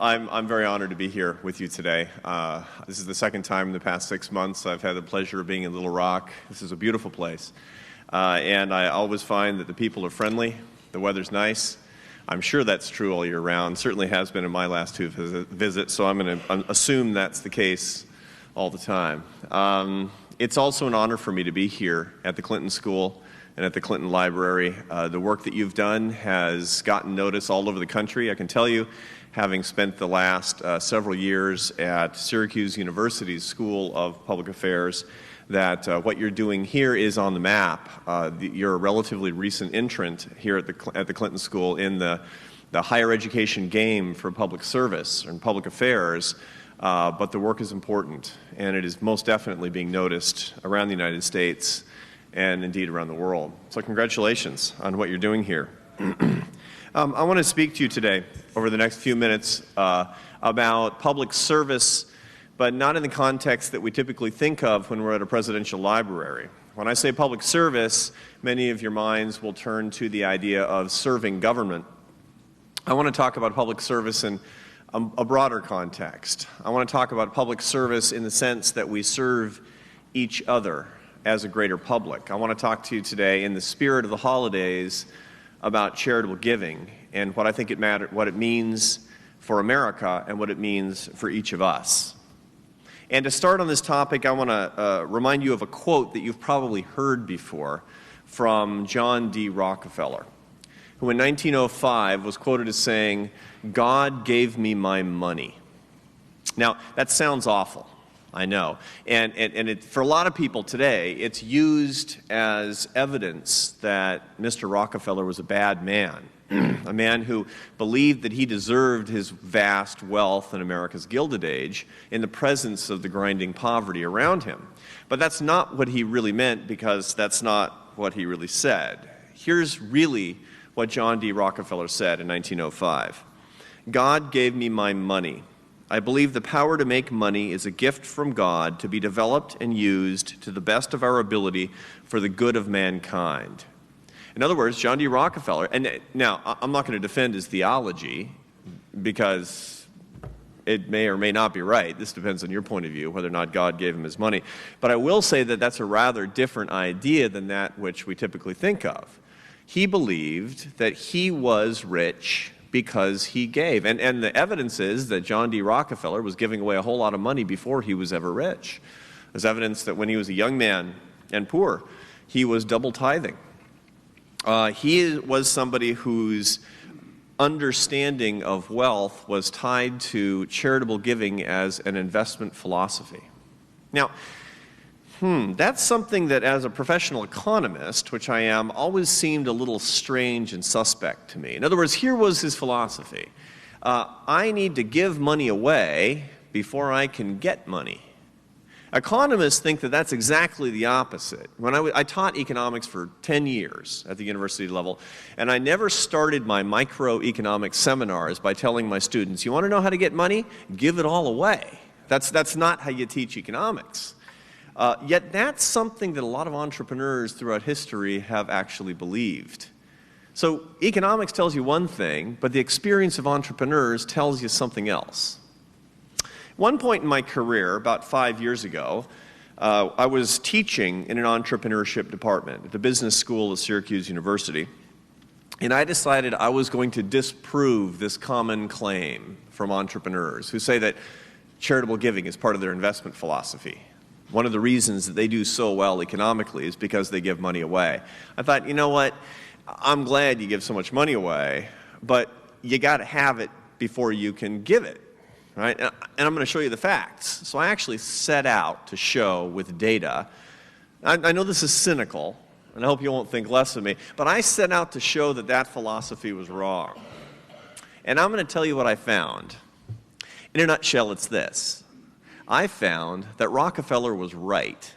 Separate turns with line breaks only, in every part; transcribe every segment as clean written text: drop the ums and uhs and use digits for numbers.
I'm very honored to be here with you today. This is the second time in the past 6 months I've had the pleasure of being in Little Rock. This is a beautiful place. And I always find that the people are friendly, the weather's nice. I'm sure that's true all year round. Certainly has been in my last two visits, so I'm going to assume that's the case all the time. It's also an honor for me to be here at the Clinton School and at the Clinton Library. The work that you've done has gotten notice all over the country. I can tell you, having spent the last several years at Syracuse University's School of Public Affairs, that what you're doing here is on the map. You're a relatively recent entrant here at the Clinton School in the higher education game for public service and public affairs, but the work is important, and it is most definitely being noticed around the United States and indeed around the world. So congratulations on what you're doing here. I want to speak to you today over the next few minutes about public service, but not in the context that we typically think of when we're at a presidential library. When I say public service, many of your minds will turn to the idea of serving government. I want to talk about public service in a broader context. I want to talk about public service in the sense that we serve each other as a greater public. I want to talk to you today in the spirit of the holidays about charitable giving and what I think what it means for America and what it means for each of us. And to start on this topic, I want to remind you of a quote that you've probably heard before from John D. Rockefeller, who in 1905 was quoted as saying, "God gave me my money." Now, that sounds awful, I know. And for a lot of people today, it's used as evidence that Mr. Rockefeller was a bad man, a man who believed that he deserved his vast wealth in America's Gilded Age in the presence of the grinding poverty around him. But that's not what he really meant, because that's not what he really said. Here's really what John D. Rockefeller said in 1905. "God gave me my money. I believe the power to make money is a gift from God to be developed and used to the best of our ability for the good of mankind." In other words, John D. Rockefeller, and now I'm not going to defend his theology because it may or may not be right. This depends on your point of view, whether or not God gave him his money. But I will say that that's a rather different idea than that which we typically think of. He believed that he was rich because he gave. And the evidence is that John D. Rockefeller was giving away a whole lot of money before he was ever rich. There's evidence that when he was a young man and poor, he was double tithing. He was somebody whose understanding of wealth was tied to charitable giving as an investment philosophy. Now, that's something that as a professional economist, which I am, always seemed a little strange and suspect to me. In other words, here was his philosophy. I need to give money away before I can get money. Economists think that that's exactly the opposite. When I taught economics for 10 years at the university level, and I never started my microeconomics seminars by telling my students, "You want to know how to get money? Give it all away." That's not how you teach economics. Yet that's something that a lot of entrepreneurs throughout history have actually believed. So economics tells you one thing, but the experience of entrepreneurs tells you something else. One point in my career, about 5 years ago, I was teaching in an entrepreneurship department at the business school at Syracuse University, and I decided I was going to disprove this common claim from entrepreneurs who say that charitable giving is part of their investment philosophy. One of the reasons that they do so well economically is because they give money away. I thought, you know what, I'm glad you give so much money away, but you got to have it before you can give it, right? And I'm going to show you the facts. So I actually set out to show with data. I know this is cynical, and I hope you won't think less of me, but I set out to show that that philosophy was wrong. And I'm going to tell you what I found. In a nutshell, it's this. I found that Rockefeller was right,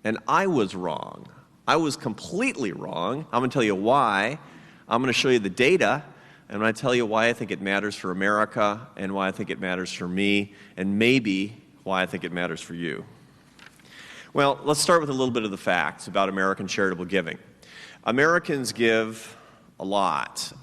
and I was wrong. I was completely wrong. I'm going to tell you why. I'm going to show you the data, and I'm going to tell you why I think it matters for America, and why I think it matters for me, and maybe why I think it matters for you. Well, let's start with a little bit of the facts about American charitable giving. Americans give a lot.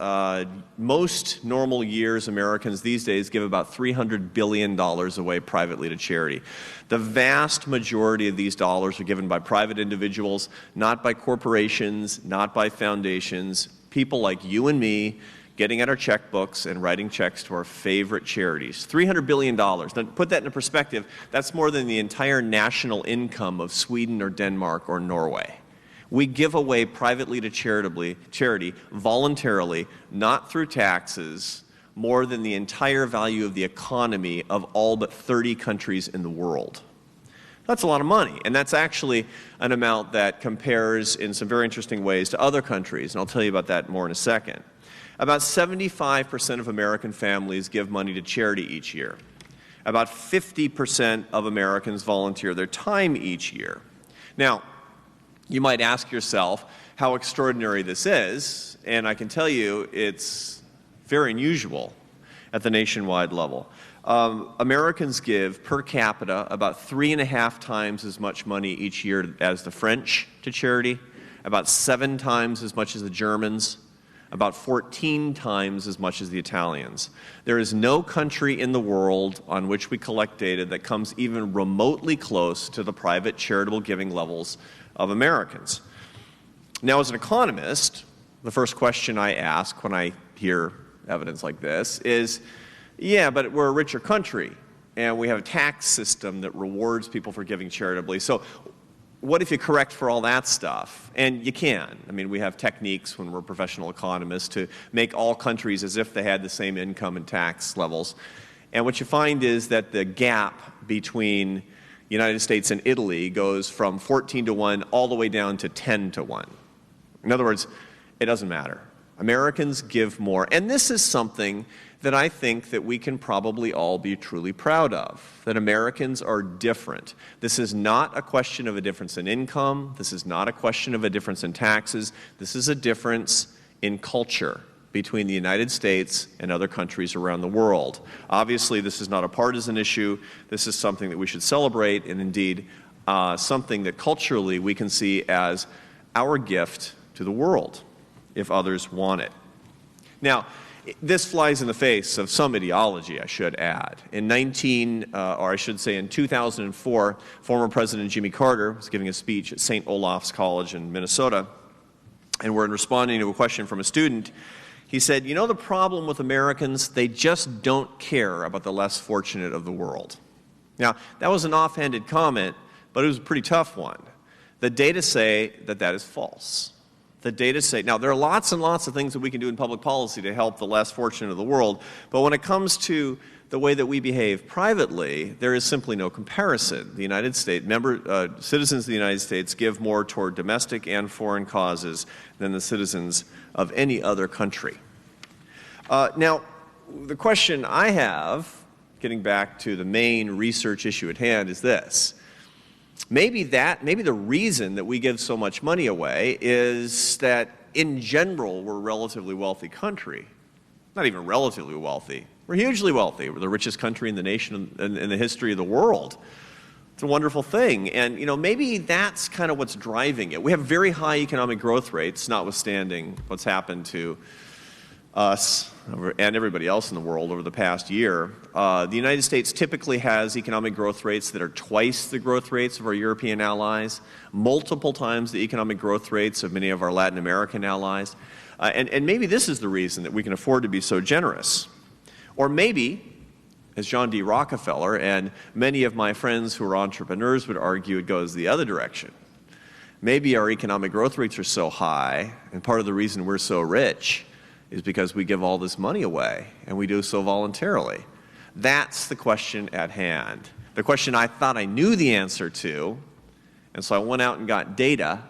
Most normal years, Americans these days give about $300 billion away privately to charity. The vast majority of these dollars are given by private individuals, not by corporations, not by foundations, people like you and me getting out our checkbooks and writing checks to our favorite charities. $300 billion. Now, to put that into perspective, that's more than the entire national income of Sweden or Denmark or Norway. We give away privately to charity, voluntarily, not through taxes, more than the entire value of the economy of all but 30 countries in the world. That's a lot of money, and that's actually an amount that compares in some very interesting ways to other countries, and I'll tell you about that more in a second. About 75% of American families give money to charity each year. About 50% of Americans volunteer their time each year. Now, you might ask yourself how extraordinary this is, and I can tell you it's very unusual at the nationwide level. Americans give per capita about 3.5 times as much money each year as the French to charity, about 7 times as much as the Germans, about 14 times as much as the Italians. There is no country in the world on which we collect data that comes even remotely close to the private charitable giving levels of Americans. Now, as an economist, the first question I ask when I hear evidence like this is, yeah, but we're a richer country, and we have a tax system that rewards people for giving charitably. So what if you correct for all that stuff? And you can. I mean, we have techniques when we're professional economists to make all countries as if they had the same income and tax levels. And what you find is that the gap between the United States and Italy goes from 14 to 1 all the way down to 10 to 1. In other words, it doesn't matter. Americans give more. And this is something that I think that we can probably all be truly proud of, that Americans are different. This is not a question of a difference in income. This is not a question of a difference in taxes. This is a difference in culture between the United States and other countries around the world. Obviously, this is not a partisan issue. This is something that we should celebrate, and indeed something that culturally we can see as our gift to the world, if others want it. Now, this flies in the face of some ideology, I should add. In 2004, former President Jimmy Carter was giving a speech at St. Olaf's College in Minnesota, and when responding to a question from a student, he said, you know the problem with Americans? They just don't care about the less fortunate of the world. Now, that was an offhanded comment, but it was a pretty tough one. The data say that that is false. The data say, now there are lots and lots of things that we can do in public policy to help the less fortunate of the world, but when it comes to the way that we behave privately, there is simply no comparison. The United States, citizens of the United States give more toward domestic and foreign causes than the citizens of any other country. Now, the question I have, getting back to the main research issue at hand, is this. Maybe the reason that we give so much money away is that, in general, we're a relatively wealthy country. Not even relatively wealthy. We're hugely wealthy. We're the richest country in the nation, in the history of the world. It's a wonderful thing. And, you know, maybe that's kind of what's driving it. We have very high economic growth rates, notwithstanding what's happened to us and everybody else in the world over the past year. The United States typically has economic growth rates that are twice the growth rates of our European allies, multiple times the economic growth rates of many of our Latin American allies. And maybe this is the reason that we can afford to be so generous. Or maybe, as John D. Rockefeller and many of my friends who are entrepreneurs would argue, it goes the other direction. Maybe our economic growth rates are so high, and part of the reason we're so rich is because we give all this money away, and we do so voluntarily. That's the question at hand. The question I thought I knew the answer to, and so I went out and got data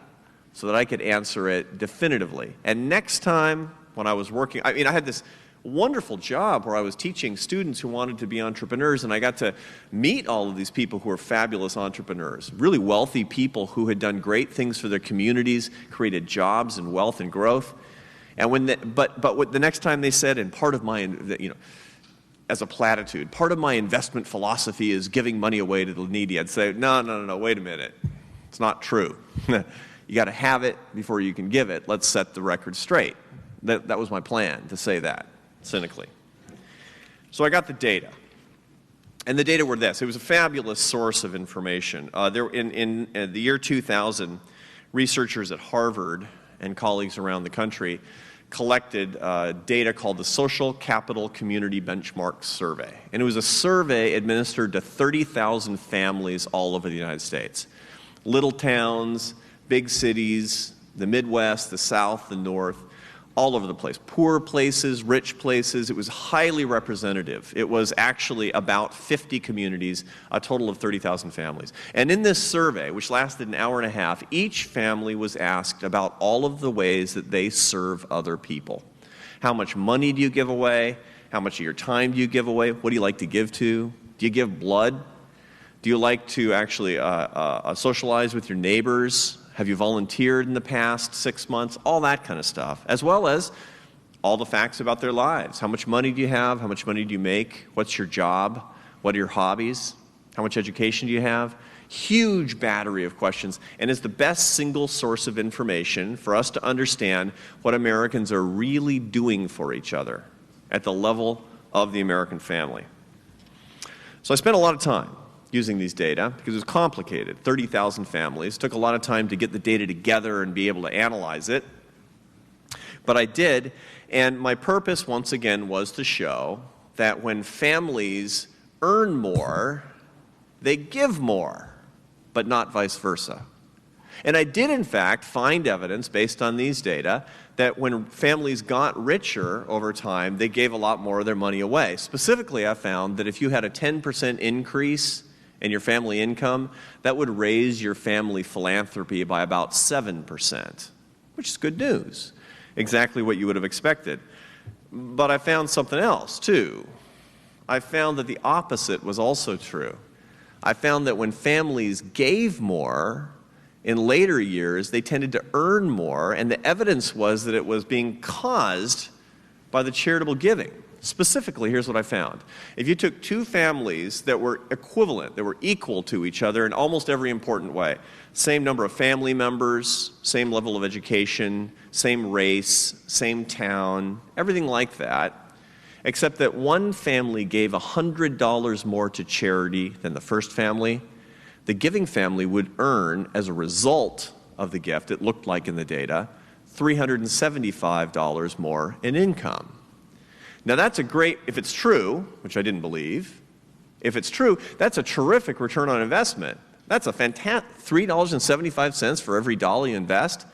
so that I could answer it definitively. And next time when I was working, I had this wonderful job where I was teaching students who wanted to be entrepreneurs, and I got to meet all of these people who are fabulous entrepreneurs, really wealthy people who had done great things for their communities, created jobs and wealth and growth. And when what the next time they said, and part of my, as a platitude, part of my investment philosophy is giving money away to the needy, I'd say, no, wait a minute. It's not true. You got to have it before you can give it. Let's set the record straight. That was my plan, to say that, cynically. So I got the data. And the data were this. It was a fabulous source of information. In the year 2000, researchers at Harvard and colleagues around the country collected data called the Social Capital Community Benchmark Survey. And it was a survey administered to 30,000 families all over the United States. Little towns, big cities, the Midwest, the South, the North, all over the place. Poor places, rich places. It was highly representative. It was actually about 50 communities, a total of 30,000 families. And in this survey, which lasted an hour and a half, each family was asked about all of the ways that they serve other people. How much money do you give away? How much of your time do you give away? What do you like to give to? Do you give blood? Do you like to actually socialize with your neighbors? Have you volunteered in the past 6 months? All that kind of stuff, as well as all the facts about their lives. How much money do you have? How much money do you make? What's your job? What are your hobbies? How much education do you have? Huge battery of questions, and is the best single source of information for us to understand what Americans are really doing for each other at the level of the American family. So I spent a lot of time using these data because it was complicated. 30,000 families. Took a lot of time to get the data together and be able to analyze it. But I did, and my purpose once again was to show that when families earn more, they give more, but not vice versa. And I did, in fact, find evidence based on these data that when families got richer over time, they gave a lot more of their money away. Specifically, I found that if you had a 10% increase in your family income, that would raise your family philanthropy by about 7%, which is good news. Exactly what you would have expected. But I found something else, too. I found that the opposite was also true. I found that when families gave more, in later years, they tended to earn more, and the evidence was that it was being caused by the charitable giving. Specifically, here's what I found. If you took two families that were equivalent, that were equal to each other in almost every important way, same number of family members, same level of education, same race, same town, everything like that, except that one family gave $100 more to charity than the first family, the giving family would earn, as a result of the gift, it looked like in the data, $375 more in income. Now that's a great, if it's true, which I didn't believe, if it's true, that's a terrific return on investment. That's a fantastic, $3.75 for every dollar you invest.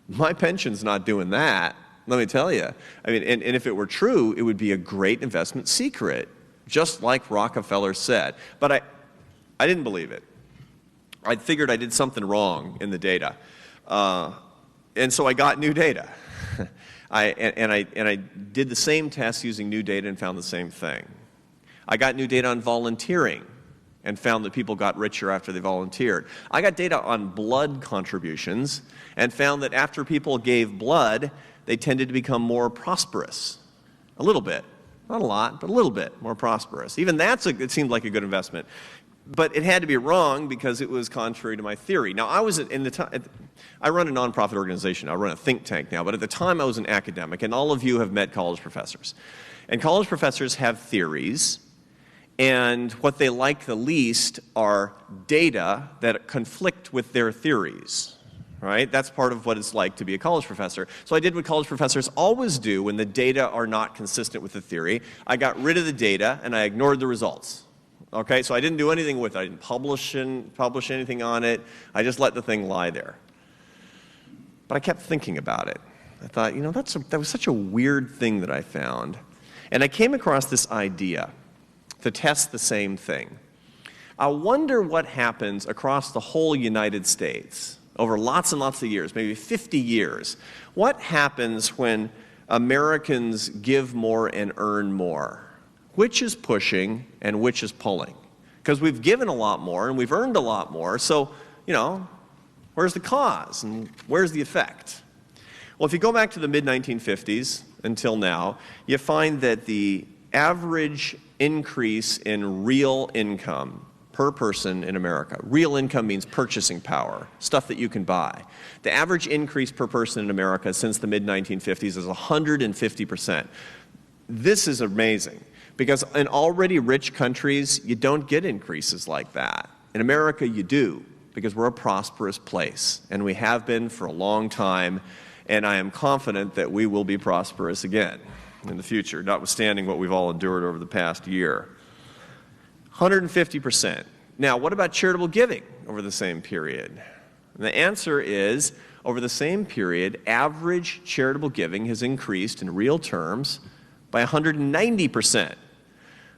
My pension's not doing that, let me tell you. I mean, and if it were true, it would be a great investment secret, just like Rockefeller said. But I didn't believe it. I figured I did something wrong in the data. And so I got new data. I did the same test using new data and found the same thing. I got new data on volunteering and found that people got richer after they volunteered. I got data on blood contributions and found that after people gave blood, they tended to become more prosperous. A little bit. Not a lot, but a little bit more prosperous. Even it seemed like a good investment. But it had to be wrong because it was contrary to my theory. Now, I run a nonprofit organization. I run a think tank now. But at the time, I was an academic. And all of you have met college professors. And college professors have theories. And what they like the least are data that conflict with their theories. Right? That's part of what it's like to be a college professor. So I did what college professors always do when the data are not consistent with the theory. I got rid of the data and I ignored the results. Okay, so I didn't do anything with it. I didn't publish anything on it. I just let the thing lie there. But I kept thinking about it. I thought, you know, that was such a weird thing that I found. And I came across this idea to test the same thing. I wonder what happens across the whole United States over lots and lots of years, maybe 50 years. What happens when Americans give more and earn more? Which is pushing and which is pulling? Because we've given a lot more and we've earned a lot more, so, you know, where's the cause and where's the effect? Well, if you go back to the mid-1950s until now, you find that the average increase in real income per person in America. Real income means purchasing power, stuff that you can buy. The average increase per person in America since the mid-1950s is 150%. This is amazing, because in already rich countries, you don't get increases like that. In America, you do, because we're a prosperous place, and we have been for a long time, and I am confident that we will be prosperous again in the future, notwithstanding what we've all endured over the past year. 150%. Now, what about charitable giving over the same period? And the answer is, over the same period, average charitable giving has increased in real terms by 190%.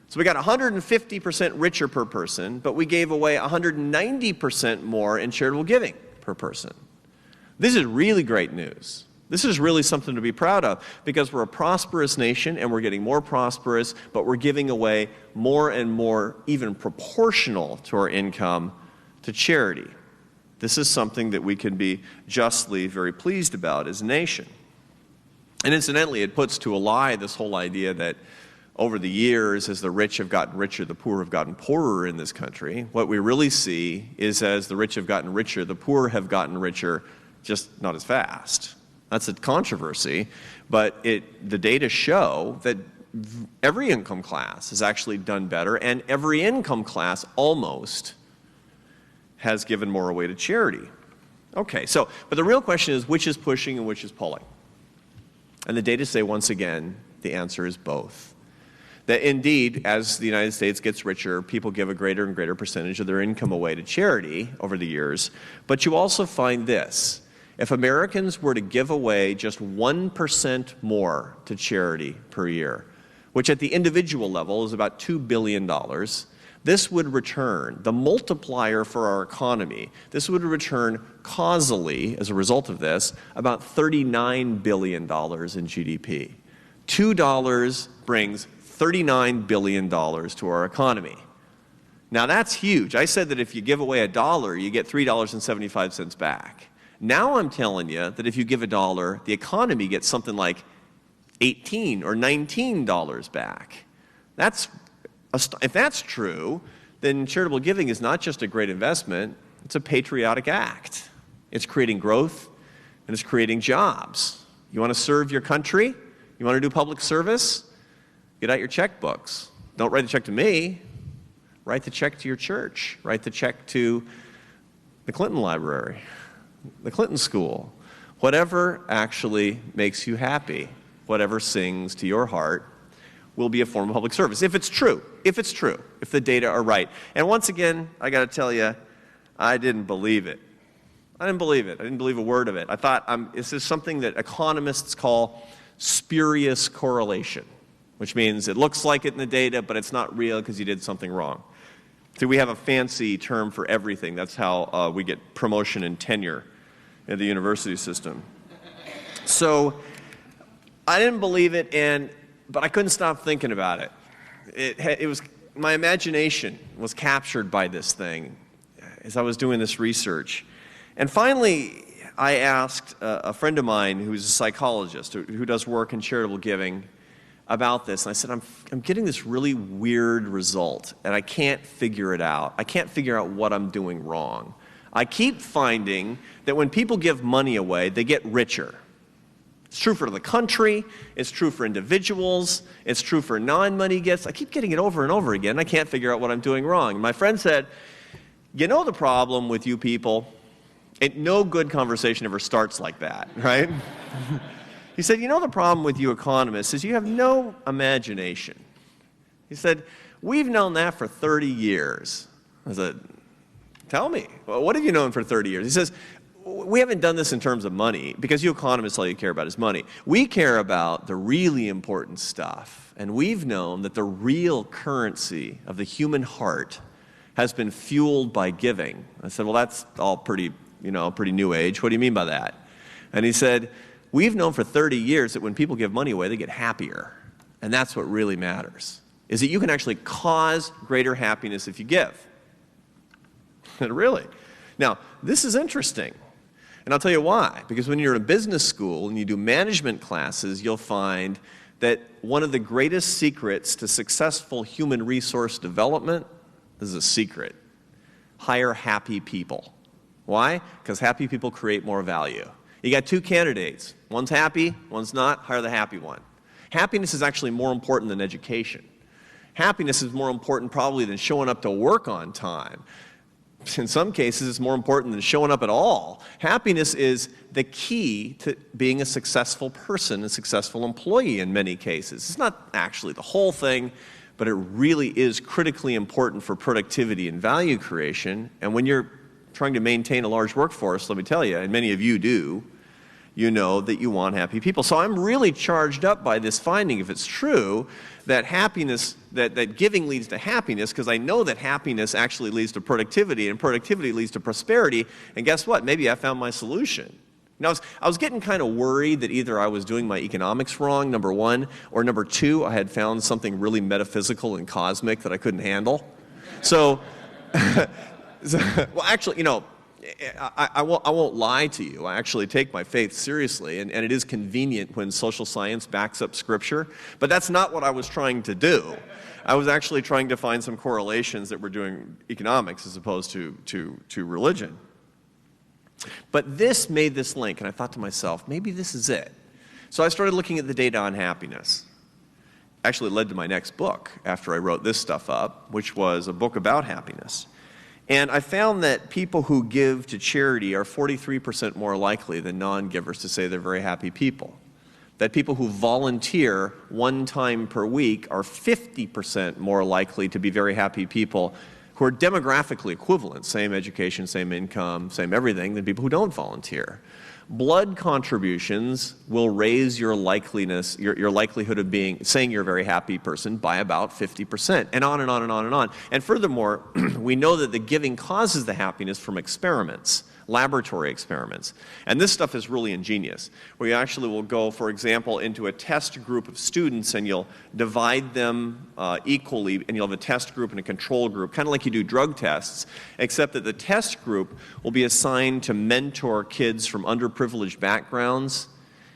So we got 150% richer per person, but we gave away 190% more in charitable giving per person. This is really great news. This is really something to be proud of, because we're a prosperous nation and we're getting more prosperous, but we're giving away more and more, even proportional to our income, to charity. This is something that we can be justly very pleased about as a nation. And incidentally, it puts to a lie this whole idea that over the years, as the rich have gotten richer, the poor have gotten poorer in this country. What we really see is, as the rich have gotten richer, the poor have gotten richer, just not as fast. That's a controversy, but the data show that every income class has actually done better, and every income class almost has given more away to charity. Okay, but the real question is, which is pushing and which is pulling? And the data say, once again, the answer is both. That indeed, as the United States gets richer, people give a greater and greater percentage of their income away to charity over the years. But you also find this: if Americans were to give away just 1% more to charity per year, which at the individual level is about $2 billion, this would return, the multiplier for our economy, this would return causally, as a result of this, about $39 billion in GDP. $2 brings $39 billion to our economy. Now that's huge. I said that if you give away $1, you get $3.75 back. Now I'm telling you that if you give $1, the economy gets something like $18 or $19 back. If that's true, then charitable giving is not just a great investment, it's a patriotic act. It's creating growth and it's creating jobs. You want to serve your country? You want to do public service? Get out your checkbooks. Don't write the check to me. Write the check to your church. Write the check to the Clinton Library, the Clinton School. Whatever actually makes you happy, whatever sings to your heart, will be a form of public service. If it's true, if the data are right. And once again, I got to tell you, I didn't believe it. I didn't believe it. I didn't believe a word of it. I thought this is something that economists call spurious correlation, which means it looks like it in the data, but it's not real because you did something wrong. So we have a fancy term for everything. That's how we get promotion and tenure in the university system. So I didn't believe it, but I couldn't stop thinking about it. It was, my imagination was captured by this thing as I was doing this research. And finally, I asked a friend of mine who's a psychologist who does work in charitable giving about this. And I said, I'm getting this really weird result, and I can't figure it out. I can't figure out what I'm doing wrong. I keep finding that when people give money away, they get richer. It's true for the country, it's true for individuals, it's true for non-money gifts. I keep getting it over and over again. I can't figure out what I'm doing wrong. And my friend said, you know the problem with you people? No good conversation ever starts like that, right? He said, you know the problem with you economists is you have no imagination. He said, we've known that for 30 years. I said, tell me, well, what have you known for 30 years? He says, we haven't done this in terms of money, because you economists, all you care about is money. We care about the really important stuff, and we've known that the real currency of the human heart has been fueled by giving. I said, well, that's all pretty new age. What do you mean by that? And he said, we've known for 30 years that when people give money away, they get happier. And that's what really matters, is that you can actually cause greater happiness if you give. Really? Now, this is interesting. And I'll tell you why. Because when you're in a business school and you do management classes, you'll find that one of the greatest secrets to successful human resource development, this is a secret, hire happy people. Why? Because happy people create more value. You got two candidates. One's happy, one's not. Hire the happy one. Happiness is actually more important than education. Happiness is more important probably than showing up to work on time. In some cases, it's more important than showing up at all. Happiness is the key to being a successful person, a successful employee in many cases. It's not actually the whole thing, but it really is critically important for productivity and value creation. And when you're trying to maintain a large workforce, let me tell you, and many of you do, you know that you want happy people. So I'm really charged up by this finding, if it's true, that happiness, that giving leads to happiness, because I know that happiness actually leads to productivity, and productivity leads to prosperity. And guess what? Maybe I found my solution. Now, I was getting kind of worried that either I was doing my economics wrong, number one, or number two, I had found something really metaphysical and cosmic that I couldn't handle. So, well, actually, you know, I won't lie to you. I actually take my faith seriously, and it is convenient when social science backs up Scripture, but that's not what I was trying to do. I was actually trying to find some correlations that were doing economics as opposed to religion. But this made this link, and I thought to myself, maybe this is it. So I started looking at the data on happiness. Actually, it led to my next book after I wrote this stuff up, which was a book about happiness. And I found that people who give to charity are 43% more likely than non-givers to say they're very happy people. That people who volunteer one time per week are 50% more likely to be very happy people who are demographically equivalent, same education, same income, same everything, than people who don't volunteer. Blood contributions will raise your likeliness, your likelihood of saying you're a very happy person by about 50%, and on and on and on and on. And furthermore, we know that the giving causes the happiness from experiments, laboratory experiments. And this stuff is really ingenious, where you actually will go, for example, into a test group of students, and you'll divide them equally, and you'll have a test group and a control group, kind of like you do drug tests, except that the test group will be assigned to mentor kids from underprivileged backgrounds,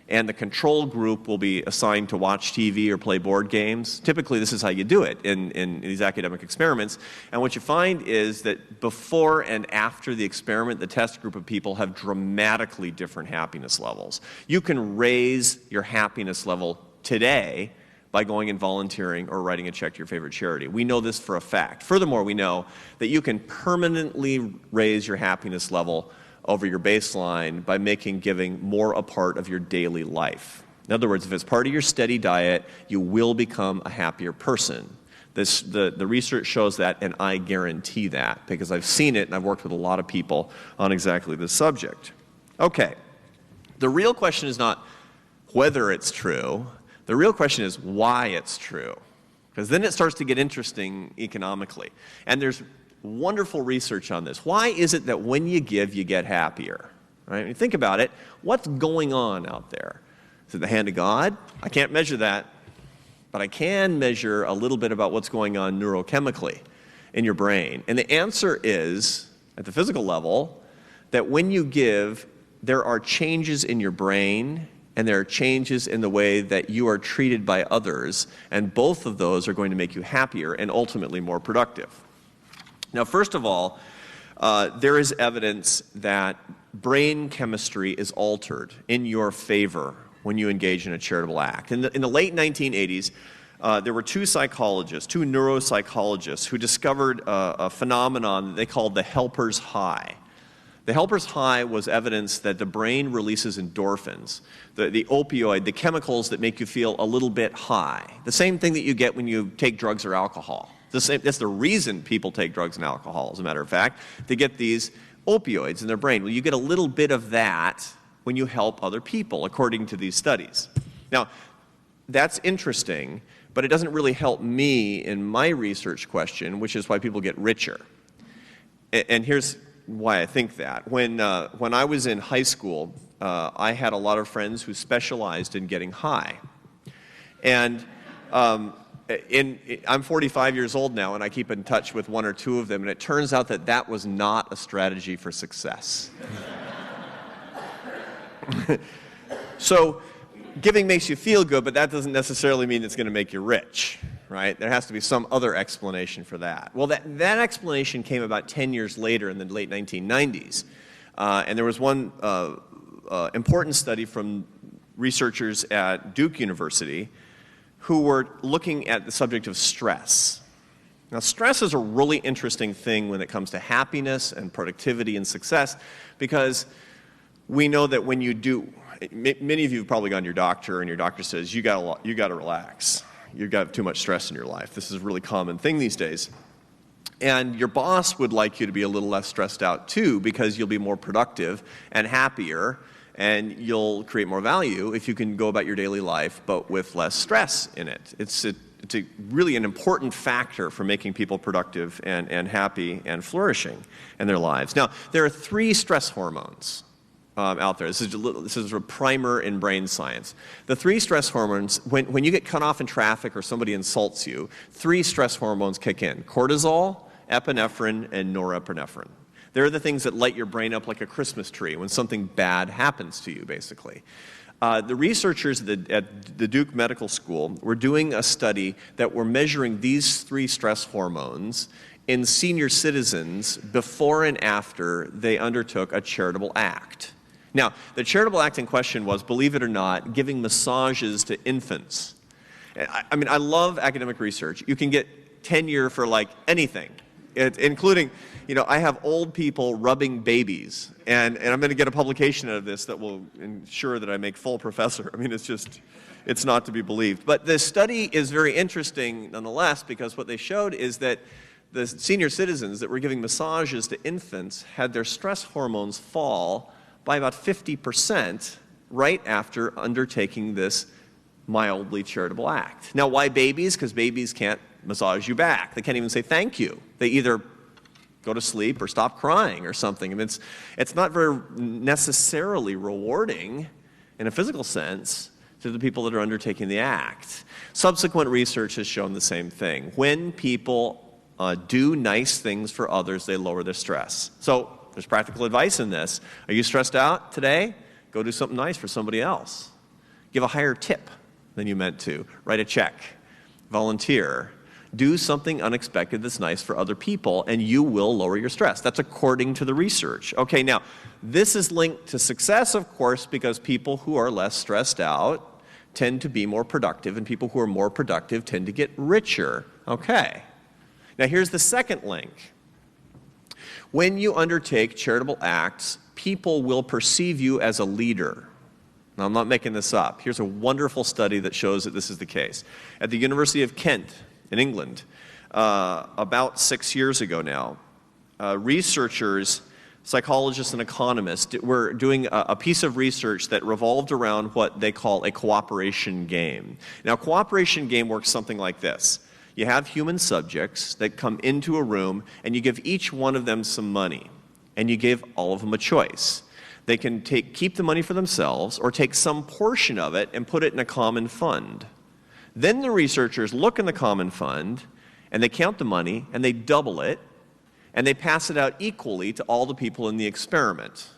and the control group will be assigned to watch TV or play board games. Typically, this is how you do it in these academic experiments. And what you find is that before and after the experiment, the test group of people have dramatically different happiness levels. You can raise your happiness level today by going and volunteering or writing a check to your favorite charity. We know this for a fact. Furthermore, we know that you can permanently raise your happiness level over your baseline by making giving more a part of your daily life. In other words, if it's part of your steady diet, you will become a happier person. The research shows that, and I guarantee that, because I've seen it and I've worked with a lot of people on exactly this subject. Okay, the real question is not whether it's true, the real question is why it's true. Because then it starts to get interesting economically. And there's wonderful research on this. Why is it that when you give, you get happier? Right? When you think about it, what's going on out there? Is it the hand of God? I can't measure that, but I can measure a little bit about what's going on neurochemically in your brain. And the answer is, at the physical level, that when you give, there are changes in your brain, and there are changes in the way that you are treated by others, and both of those are going to make you happier and ultimately more productive. Now, first of all, there is evidence that brain chemistry is altered in your favor when you engage in a charitable act. In the late 1980s, there were two neuropsychologists, who discovered a phenomenon that they called the helper's high. The helper's high was evidence that the brain releases endorphins, the opioid, the chemicals that make you feel a little bit high. The same thing that you get when you take drugs or alcohol. That's the reason people take drugs and alcohol, as a matter of fact, to get these opioids in their brain. Well, you get a little bit of that when you help other people, according to these studies. Now, that's interesting, but it doesn't really help me in my research question, which is why people get richer. And here's why I think that. When I was in high school, I had a lot of friends who specialized in getting high. And I'm 45 years old now, and I keep in touch with one or two of them, and it turns out that that was not a strategy for success. So giving makes you feel good, but that doesn't necessarily mean it's going to make you rich, right? There has to be some other explanation for that. Well, that explanation came about 10 years later in the late 1990s. And there was one important study from researchers at Duke University who were looking at the subject of stress. Now, stress is a really interesting thing when it comes to happiness and productivity and success, because we know that when you do, many of you have probably gone to your doctor, and your doctor says, you got to relax. You've got too much stress in your life. This is a really common thing these days. And your boss would like you to be a little less stressed out too, because you'll be more productive and happier, and you'll create more value if you can go about your daily life, but with less stress in it. It's really an important factor for making people productive and happy and flourishing in their lives. Now, there are 3 stress hormones out there. This is a primer in brain science. The 3 stress hormones, when you get cut off in traffic or somebody insults you, 3 stress hormones kick in: cortisol, epinephrine, and norepinephrine. They're the things that light your brain up like a Christmas tree when something bad happens to you, basically. The researchers at the Duke Medical School were doing a study that were measuring these 3 stress hormones in senior citizens before and after they undertook a charitable act. Now, the charitable act in question was, believe it or not, giving massages to infants. I mean, I love academic research. You can get tenure for like anything, including, I have old people rubbing babies, and I'm going to get a publication out of this that will ensure that I make full professor. I mean, it's not to be believed. But the study is very interesting nonetheless, because what they showed is that the senior citizens that were giving massages to infants had their stress hormones fall by about 50% right after undertaking this mildly charitable act. Now, why babies? Because babies can't massage you back. They can't even say thank you. They either go to sleep or stop crying or something. I mean, it's not very necessarily rewarding in a physical sense to the people that are undertaking the act. Subsequent research has shown the same thing. When people do nice things for others, they lower their stress. So there's practical advice in this. Are you stressed out today? Go do something nice for somebody else. Give a higher tip than you meant to. Write a check. Volunteer. Do something unexpected that's nice for other people, and you will lower your stress. That's according to the research. Okay, now, this is linked to success, of course, because people who are less stressed out tend to be more productive, and people who are more productive tend to get richer. Okay. Now, here's the second link. When you undertake charitable acts, people will perceive you as a leader. Now, I'm not making this up. Here's a wonderful study that shows that this is the case. At the University of Kent in England, about 6 years ago now, researchers, psychologists, and economists were doing a piece of research that revolved around what they call a cooperation game. Now, a cooperation game works something like this. You have human subjects that come into a room, and you give each one of them some money, and you give all of them a choice. They can keep the money for themselves or take some portion of it and put it in a common fund. Then the researchers look in the common fund, and they count the money, and they double it, and they pass it out equally to all the people in the experiment.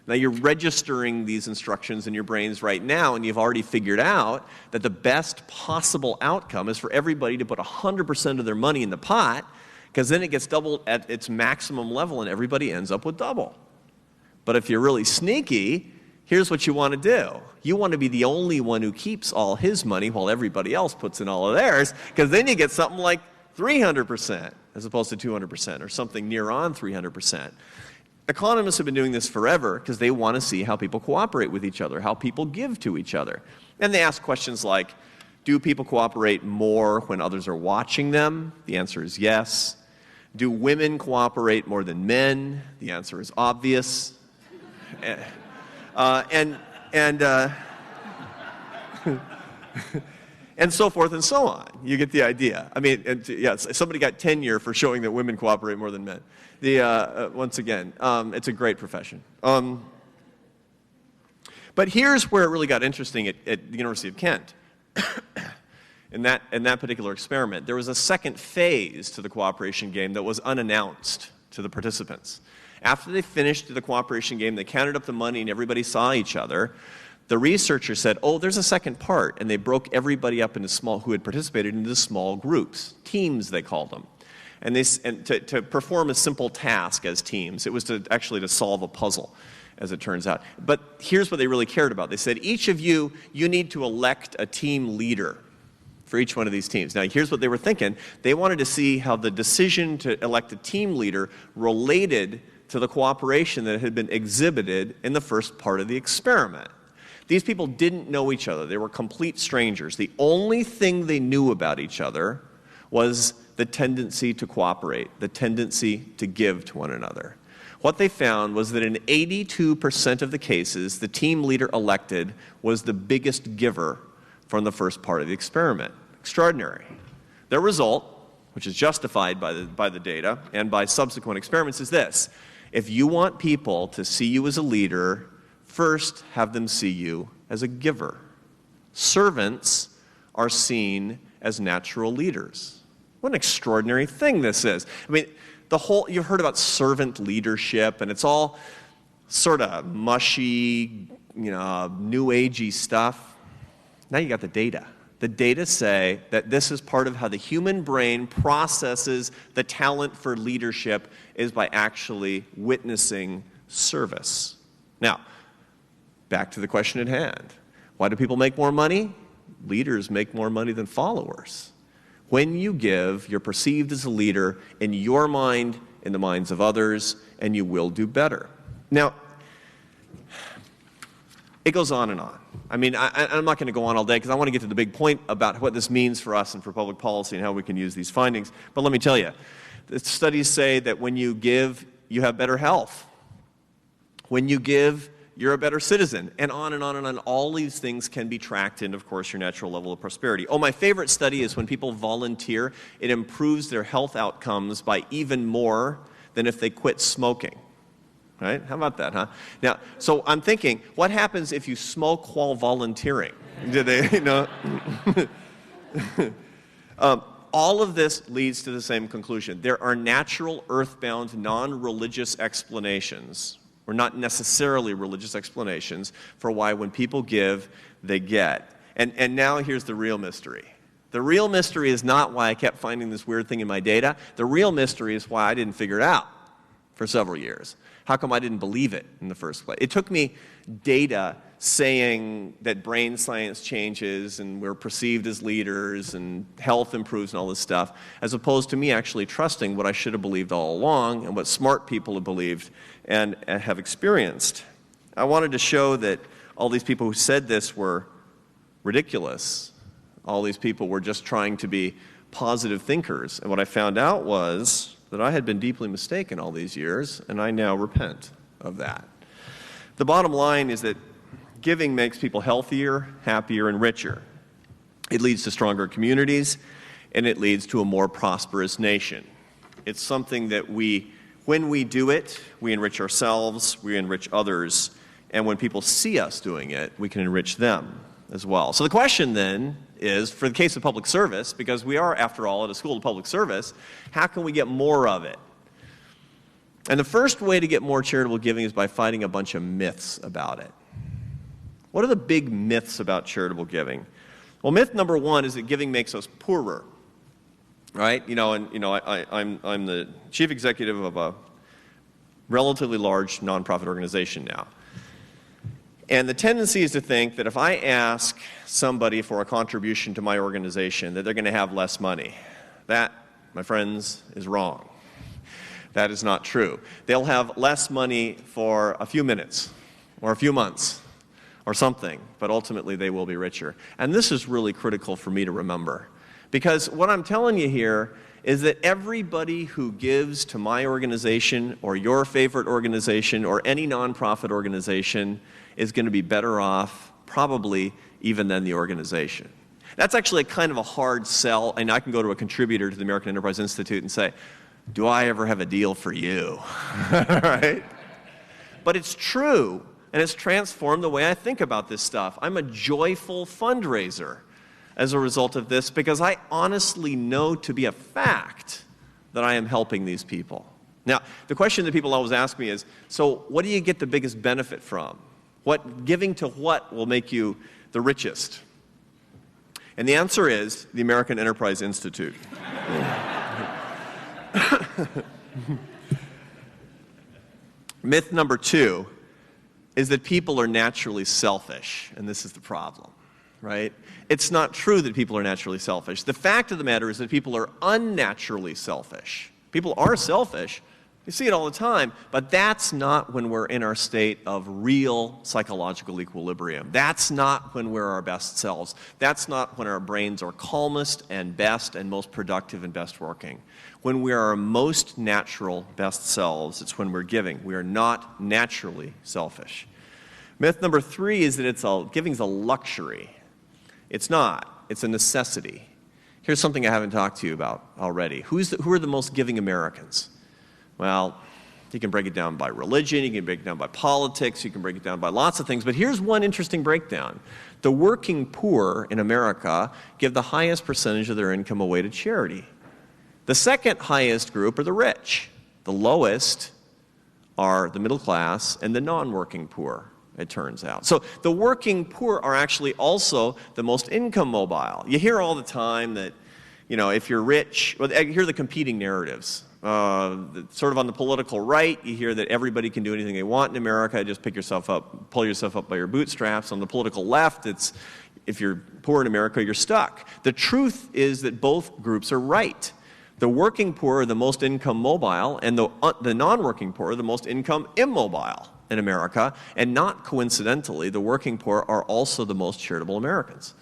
Now, you're registering these instructions in your brains right now, and you've already figured out that the best possible outcome is for everybody to put 100% of their money in the pot, because then it gets doubled at its maximum level, and everybody ends up with double. But if you're really sneaky, here's what you want to do. You want to be the only one who keeps all his money while everybody else puts in all of theirs, because then you get something like 300% as opposed to 200% or something near on 300%. Economists have been doing this forever because they want to see how people cooperate with each other, how people give to each other. And they ask questions like, do people cooperate more when others are watching them? The answer is yes. Do women cooperate more than men? The answer is obvious. And so forth and so on. You get the idea. I mean, yes, somebody got tenure for showing that women cooperate more than men. Once again, it's a great profession. But here's where it really got interesting at the University of Kent. In that particular experiment, there was a second phase to the cooperation game that was unannounced to the participants. After they finished the cooperation game, they counted up the money and everybody saw each other. The researchers said, oh, there's a second part, and they broke everybody up into who had participated into small groups, teams they called them. And to perform a simple task as teams. It was actually to solve a puzzle, as it turns out. But here's what they really cared about. They said, each of you need to elect a team leader for each one of these teams. Now, here's what they were thinking. They wanted to see how the decision to elect a team leader related to the cooperation that had been exhibited in the first part of the experiment. These people didn't know each other. They were complete strangers. The only thing they knew about each other was the tendency to cooperate, the tendency to give to one another. What they found was that in 82% of the cases, the team leader elected was the biggest giver from the first part of the experiment. Extraordinary. Their result, which is justified by the data and by subsequent experiments, is this. If you want people to see you as a leader, first have them see you as a giver. Servants are seen as natural leaders. What an extraordinary thing this is. I mean, you've heard about servant leadership, and it's all sort of mushy, new agey stuff. Now you got the data. The data say that this is part of how the human brain processes the talent for leadership is by actually witnessing service. Now, back to the question at hand. Why do people make more money? Leaders make more money than followers. When you give, you're perceived as a leader in your mind, in the minds of others, and you will do better. Now, it goes on and on. I mean, I'm not going to go on all day because I want to get to the big point about what this means for us and for public policy and how we can use these findings. But let me tell you, the studies say that when you give, you have better health. When you give, you're a better citizen, and on and on and on. All these things can be tracked in, of course, your natural level of prosperity. Oh, my favorite study is when people volunteer, it improves their health outcomes by even more than if they quit smoking. Right? How about that, huh? Now, so I'm thinking, what happens if you smoke while volunteering? Do they, all of this leads to the same conclusion. There are natural, earthbound, non-religious explanations, or not necessarily religious explanations, for why when people give, they get. And now here's the real mystery. The real mystery is not why I kept finding this weird thing in my data. The real mystery is why I didn't figure it out for several years. How come I didn't believe it in the first place? It took me data saying that brain science changes and we're perceived as leaders and health improves and all this stuff, as opposed to me actually trusting what I should have believed all along and what smart people have believed and have experienced. I wanted to show that all these people who said this were ridiculous. All these people were just trying to be positive thinkers. And what I found out was that I had been deeply mistaken all these years, and I now repent of that. The bottom line is that giving makes people healthier, happier, and richer. It leads to stronger communities, and it leads to a more prosperous nation. It's something that when we do it, we enrich ourselves, we enrich others, and when people see us doing it, we can enrich them as well. So the question then is, for the case of public service, because we are, after all, at a school of public service, how can we get more of it? And the first way to get more charitable giving is by fighting a bunch of myths about it. What are the big myths about charitable giving? Well, myth number one is that giving makes us poorer, right? I'm the chief executive of a relatively large nonprofit organization now. And the tendency is to think that if I ask somebody for a contribution to my organization, that they're going to have less money. That, my friends, is wrong. That is not true. They'll have less money for a few minutes or a few months or something, but ultimately they will be richer. And this is really critical for me to remember, because what I'm telling you here is that everybody who gives to my organization or your favorite organization or any nonprofit organization is going to be better off, probably, even than the organization. That's actually kind of a hard sell, and I can go to a contributor to the American Enterprise Institute and say, do I ever have a deal for you? Right? But it's true, and it's transformed the way I think about this stuff. I'm a joyful fundraiser as a result of this, because I honestly know to be a fact that I am helping these people. Now, the question that people always ask me is, so what do you get the biggest benefit from? Giving to what will make you the richest? And the answer is the American Enterprise Institute. Myth number 2 is that people are naturally selfish, and this is the problem, right? It's not true that people are naturally selfish. The fact of the matter is that people are unnaturally selfish. People are selfish. You see it all the time, but that's not when we're in our state of real psychological equilibrium. That's not when we're our best selves. That's not when our brains are calmest and best and most productive and best working. When we are our most natural best selves, it's when we're giving. We are not naturally selfish. Myth number 3 is that giving is a luxury. It's not. It's a necessity. Here's something I haven't talked to you about already. Who are the most giving Americans? Well, you can break it down by religion, you can break it down by politics, you can break it down by lots of things, but here's one interesting breakdown. The working poor in America give the highest percentage of their income away to charity. The second highest group are the rich. The lowest are the middle class and the non-working poor, it turns out. So the working poor are actually also the most income mobile. You hear all the time that, if you're rich, well, you hear the competing narratives. Sort of on the political right, you hear that everybody can do anything they want in America, just pull yourself up by your bootstraps. On the political left, it's if you're poor in America, you're stuck. The truth is that both groups are right. The working poor are the most income mobile, and the non-working poor are the most income immobile in America, and not coincidentally, the working poor are also the most charitable Americans.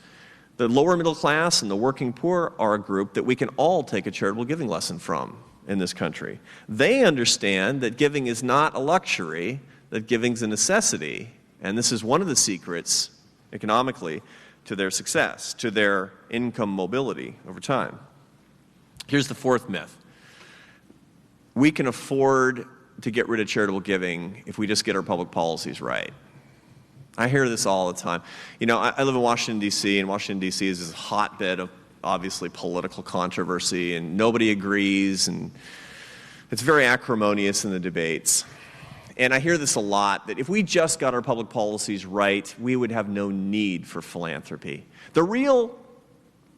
The lower middle class and the working poor are a group that we can all take a charitable giving lesson from in this country. They understand that giving is not a luxury, that giving is a necessity, and this is one of the secrets, economically, to their success, to their income mobility over time. Here's the 4th myth. We can afford to get rid of charitable giving if we just get our public policies right. I hear this all the time. I live in Washington, D.C., and Washington, D.C. is this hotbed of obviously political controversy, and nobody agrees, and it's very acrimonious in the debates. And I hear this a lot, that if we just got our public policies right, we would have no need for philanthropy. The real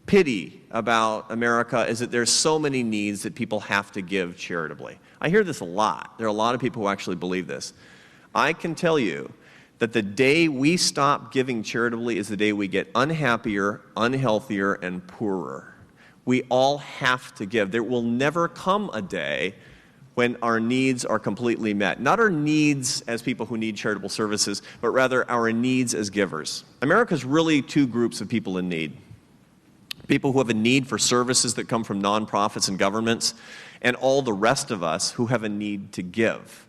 pity about America is that there's so many needs that people have to give charitably. I hear this a lot. There are a lot of people who actually believe this. I can tell you that the day we stop giving charitably is the day we get unhappier, unhealthier, and poorer. We all have to give. There will never come a day when our needs are completely met. Not our needs as people who need charitable services, but rather our needs as givers. America's really 2 groups of people in need. People who have a need for services that come from nonprofits and governments, and all the rest of us who have a need to give.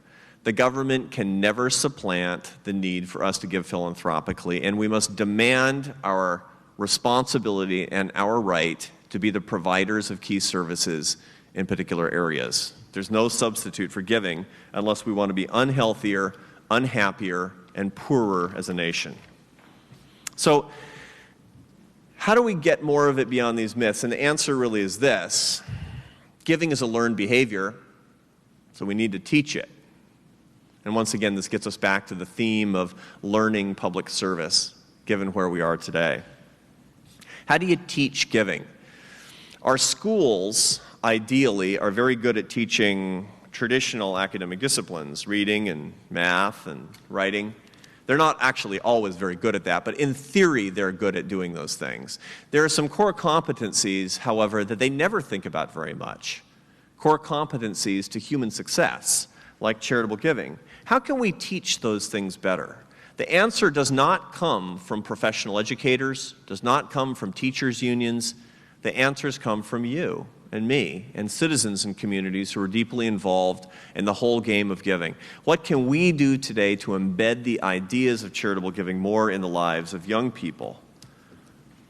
The government can never supplant the need for us to give philanthropically, and we must demand our responsibility and our right to be the providers of key services in particular areas. There's no substitute for giving unless we want to be unhealthier, unhappier, and poorer as a nation. So, how do we get more of it beyond these myths? And the answer really is this. Giving is a learned behavior, so we need to teach it. And once again, this gets us back to the theme of learning public service, given where we are today. How do you teach giving? Our schools, ideally, are very good at teaching traditional academic disciplines, reading and math and writing. They're not actually always very good at that, but in theory, they're good at doing those things. There are some core competencies, however, that they never think about very much. Core competencies to human success, like charitable giving. How can we teach those things better? The answer does not come from professional educators, does not come from teachers' unions. The answers come from you and me and citizens and communities who are deeply involved in the whole game of giving. What can we do today to embed the ideas of charitable giving more in the lives of young people?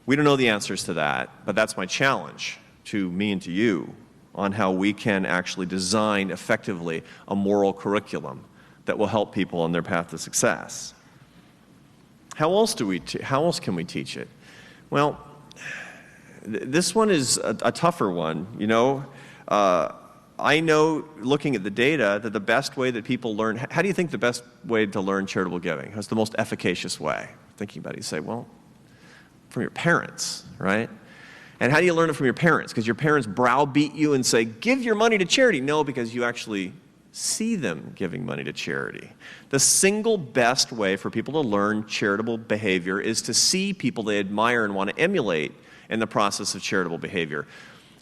We don't know the answers to that, but that's my challenge to me and to you on how we can actually design effectively a moral curriculum that will help people on their path to success. How else can we teach it? Well, this one is a tougher one. I know, looking at the data, that the best way that people learn, how do you think the best way to learn charitable giving? What's the most efficacious way? Thinking about it, you say, well, from your parents, right? And how do you learn it from your parents? Because your parents browbeat you and say, give your money to charity. No, because you actually see them giving money to charity. The single best way for people to learn charitable behavior is to see people they admire and want to emulate in the process of charitable behavior.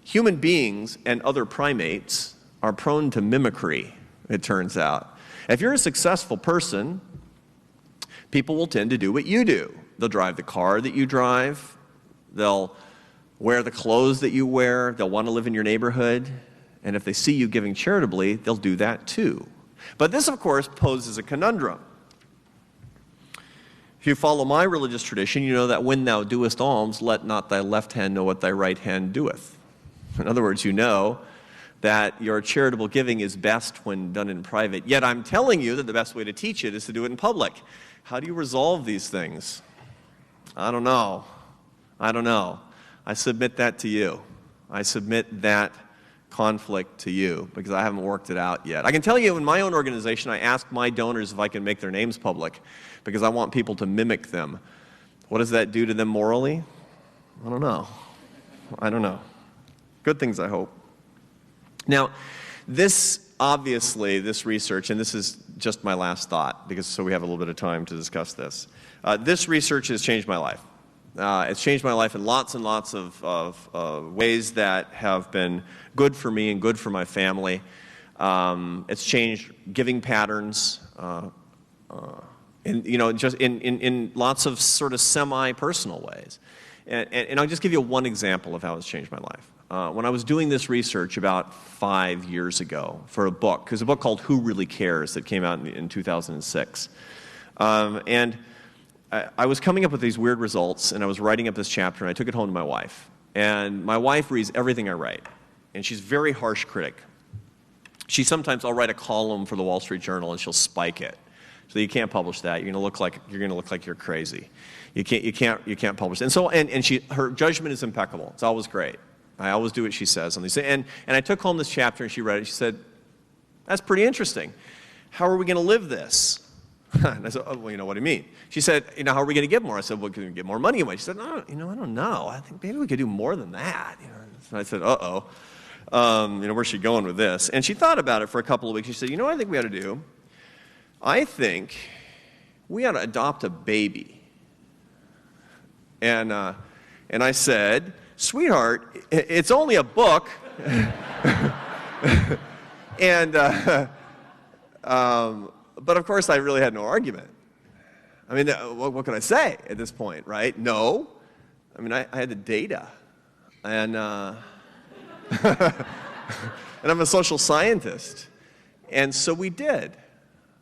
Human beings and other primates are prone to mimicry, it turns out. If you're a successful person, people will tend to do what you do. They'll drive the car that you drive. They'll wear the clothes that you wear. They'll want to live in your neighborhood. And if they see you giving charitably, they'll do that too. But this, of course, poses a conundrum. If you follow my religious tradition, you know that when thou doest alms, let not thy left hand know what thy right hand doeth. In other words, you know that your charitable giving is best when done in private. Yet I'm telling you that the best way to teach it is to do it in public. How do you resolve these things? I don't know. I submit that to you. I submit that conflict to you because I haven't worked it out yet. I can tell you in my own organization, I ask my donors if I can make their names public because I want people to mimic them. What does that do to them morally? I don't know. Good things, I hope. Now, this research, and this is just my last thought, so we have a little bit of time to discuss this. This research has changed my life. It's changed my life in lots and lots of ways that have been good for me and good for my family. It's changed giving patterns, just in lots of sort of semi-personal ways. And I'll just give you one example of how it's changed my life. When I was doing this research about 5 years ago for a book, there's a book called Who Really Cares that came out in 2006. And I was coming up with these weird results, and I was writing up this chapter, and I took it home to my wife. And my wife reads everything I write, and she's a very harsh critic. I'll write a column for the Wall Street Journal, and she'll spike it. So you can't publish that. You're going to look like you're crazy. You can't publish it. And her judgment is impeccable. It's always great. I always do what she says on these things. And I took home this chapter, and she read it. She said, "That's pretty interesting. How are we going to live this?" And I said, "Oh, well, what do you mean?" She said, "How are we going to give more?" I said, "Well, can we get more money away?" She said, "No, I don't know. I think maybe we could do more than that." And I said, "Uh-oh. Where's she going with this?" And she thought about it for a couple of weeks. She said, "What I think we ought to do? I think we ought to adopt a baby." And I said, "Sweetheart, it's only a book." But of course, I really had no argument. I mean, what can I say at this point, right? No. I mean, I had the data. And and I'm a social scientist. And so we did.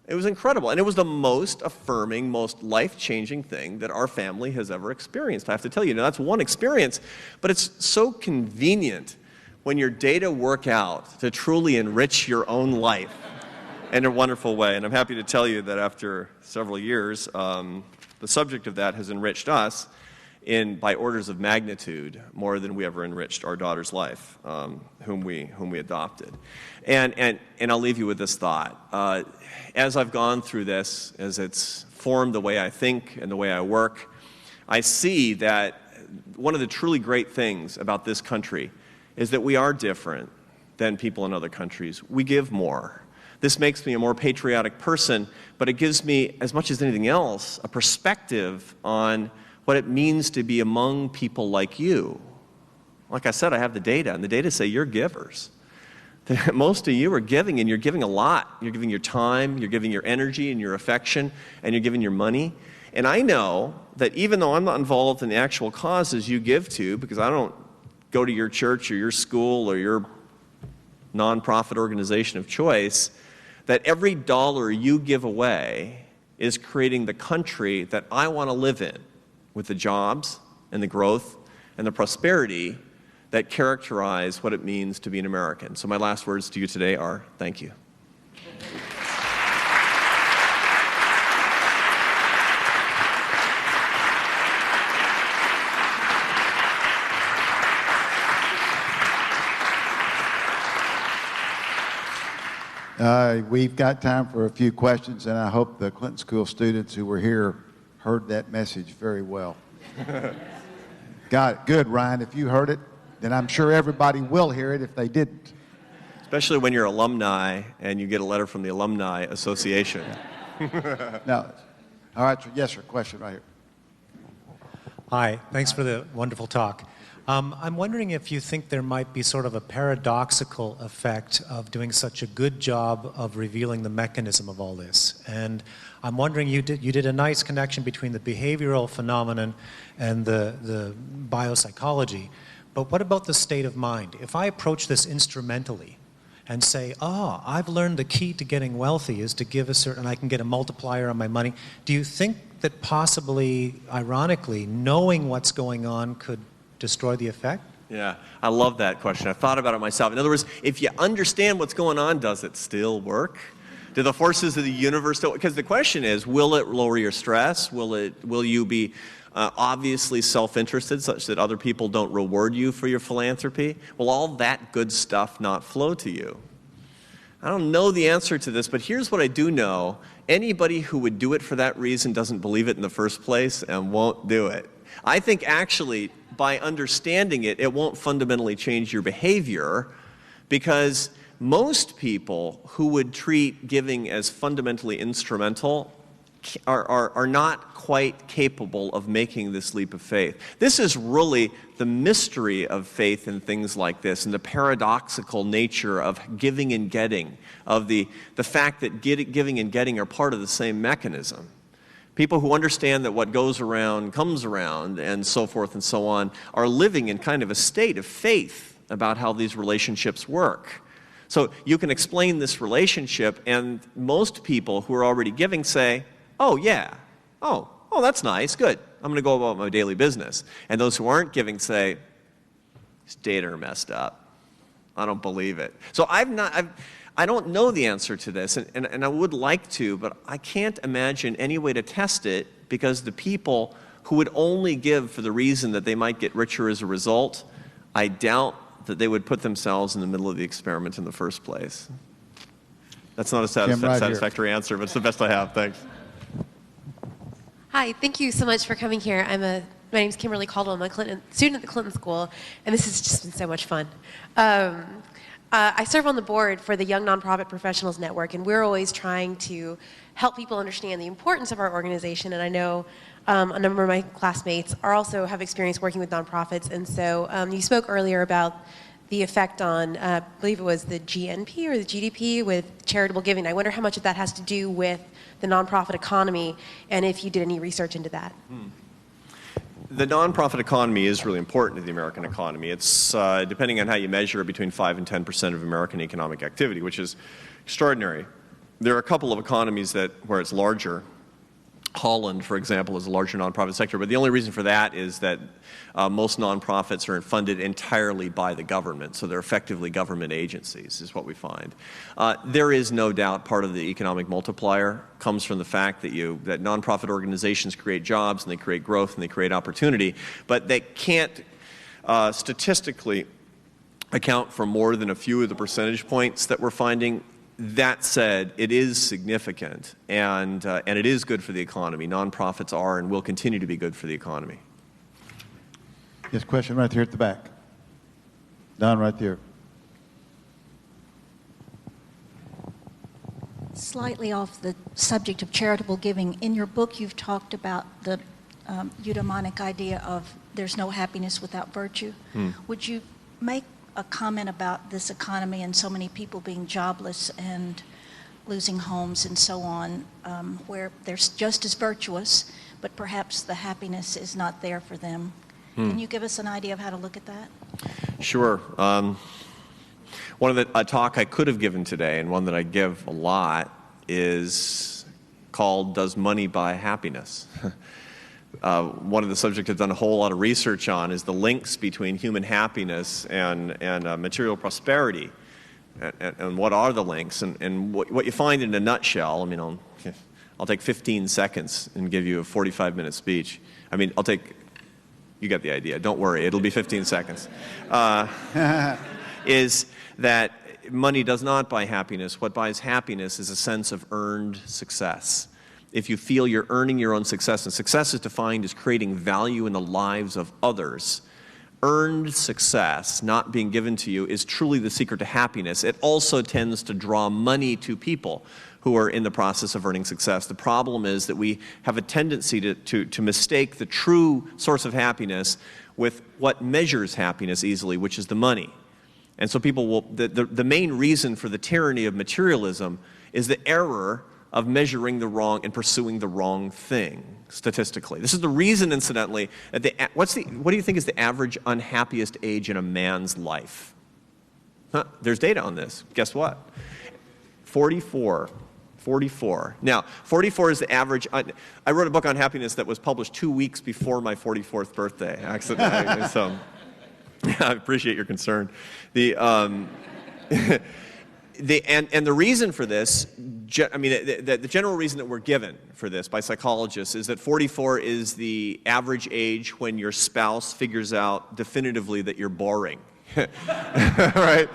It was incredible. And it was the most affirming, most life-changing thing that our family has ever experienced. I have to tell you, that's one experience, but it's so convenient when your data work out to truly enrich your own life in a wonderful way. And I'm happy to tell you that after several years, the subject of that has enriched us by orders of magnitude more than we ever enriched our daughter's life, whom we adopted. And I'll leave you with this thought. As I've gone through this, as it's formed the way I think and the way I work, I see that one of the truly great things about this country is that we are different than people in other countries. We give more. This makes me a more patriotic person, but it gives me, as much as anything else, a perspective on what it means to be among people like you. Like I said, I have the data, and the data say you're givers. Most of you are giving, and you're giving a lot. You're giving your time, you're giving your energy and your affection, and you're giving your money. And I know that even though I'm not involved in the actual causes you give to, because I don't go to your church or your school or your nonprofit organization of choice, that every dollar you give away is creating the country that I want to live in, with the jobs and the growth and the prosperity that characterize what it means to be an American. So my last words to you today are, thank you.
We've got time for a few questions, and I hope the Clinton School students who were here heard that message very well. Got it. Good, Ryan. If you heard it, then I'm sure everybody will hear it if they didn't.
Especially when you're alumni and you get a letter from the Alumni Association.
No. All right, so yes, sir. Question right here.
Hi. Thanks for the wonderful talk. I'm wondering if you think there might be sort of a paradoxical effect of doing such a good job of revealing the mechanism of all this. And I'm wondering, you did a nice connection between the behavioral phenomenon and the biopsychology. But what about the state of mind? If I approach this instrumentally and say, oh, I've learned the key to getting wealthy is to give a certain, I can get a multiplier on my money, do you think that possibly, ironically, knowing what's going on could destroy the effect?
Yeah, I love that question. I've thought about it myself. In other words, if you understand what's going on, does it still work? Do the forces of the universe still, because the question is, will it lower your stress? Will you be obviously self-interested such that other people don't reward you for your philanthropy? Will all that good stuff not flow to you? I don't know the answer to this, but here's what I do know. Anybody who would do it for that reason doesn't believe it in the first place and won't do it. I think actually, by understanding it, it won't fundamentally change your behavior, because most people who would treat giving as fundamentally instrumental are not quite capable of making this leap of faith. This is really the mystery of faith in things like this, and the paradoxical nature of giving and getting, of the fact that giving and getting are part of the same mechanism. People who understand that what goes around comes around, and so forth and so on, are living in kind of a state of faith about how these relationships work. So you can explain this relationship, and most people who are already giving say, oh yeah, oh that's nice, good, I'm going to go about my daily business. And those who aren't giving say, these data are messed up. I don't believe it. So I don't know the answer to this, and I would like to, but I can't imagine any way to test it, because the people who would only give for the reason that they might get richer as a result, I doubt that they would put themselves in the middle of the experiment in the first place. That's not a satisfactory answer, but it's the best I have. Thanks.
Hi, thank you so much for coming here. My name's Kimberly Caldwell. I'm a student at the Clinton School, and this has just been so much fun. I serve on the board for the Young Nonprofit Professionals Network, and we're always trying to help people understand the importance of our organization. And I know a number of my classmates also have experience working with nonprofits. And so you spoke earlier about the effect on, I believe it was the GNP or the GDP with charitable giving. I wonder how much of that has to do with the nonprofit economy, and if you did any research into that.
The nonprofit economy is really important to the American economy. It's, depending on how you measure, between 5 and 10% of American economic activity, which is extraordinary. There are a couple of economies where it's larger. Holland, for example, is a larger nonprofit sector, but the only reason for that is that most nonprofits are funded entirely by the government, so they're effectively government agencies, is what we find. There is no doubt part of the economic multiplier comes from the fact that nonprofit organizations create jobs, and they create growth, and they create opportunity, but they can't statistically account for more than a few of the percentage points that we're finding. That said, it is significant, and it is good for the economy. Nonprofits are and will continue to be good for the economy.
Yes, question right here at the back. Don, right there.
Slightly off the subject of charitable giving, in your book you've talked about the eudaimonic idea of there's no happiness without virtue. Would you make a comment about this economy and so many people being jobless and losing homes and so on, where they're just as virtuous, but perhaps the happiness is not there for them? Can you give us an idea of how to look at that?
Sure. A talk I could have given today, and one that I give a lot, is called "Does Money Buy Happiness?" One of the subjects I've done a whole lot of research on is the links between human happiness and material prosperity, and what are the links, and what you find in a nutshell. I mean, I'll take 15 seconds and give you a 45-minute speech. I mean, you get the idea. Don't worry, it'll be 15 seconds. Is that money does not buy happiness. What buys happiness is a sense of earned success. If you feel you're earning your own success, and success is defined as creating value in the lives of others, earned success, not being given to you, is truly the secret to happiness. It also tends to draw money to people who are in the process of earning success. The problem is that we have a tendency to mistake the true source of happiness with what measures happiness easily, which is the money. And so people will, the main reason for the tyranny of materialism is the error of measuring the wrong and pursuing the wrong thing statistically. This is the reason, incidentally, that what do you think is the average unhappiest age in a man's life? There's data on this. Guess what? 44. 44. Now, 44 is the average. I wrote a book on happiness that was published 2 weeks before my 44th birthday, accidentally. So I appreciate your concern. And the reason for this, the general reason that we're given for this by psychologists is that 44 is the average age when your spouse figures out definitively that you're boring, right?